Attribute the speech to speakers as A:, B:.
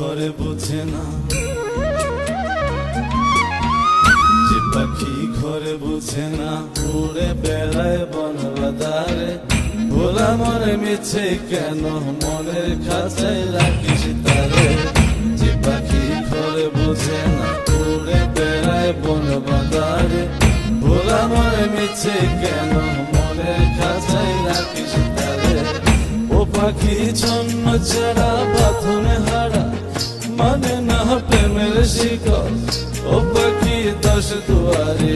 A: ঘরে বোঝে না, যে পাখি ঘরে বোঝে না, উড়ে বেড়ায় বন বাদারে। ভোলা মনে মিছে কেন মনের খাঁচায় রাখিস তারে। যে পাখি ঘরে বোঝে না, উড়ে বেড়ায় বন বাদারে। ভোলা মনে মিছে কেন মনের খাঁচায় রাখিস তারে। ও পাখি ছন্ন ছাড়া বাঁধনে হারা, মানে না প্রেমের শিকল। ও পাখি 10 দুয়ারে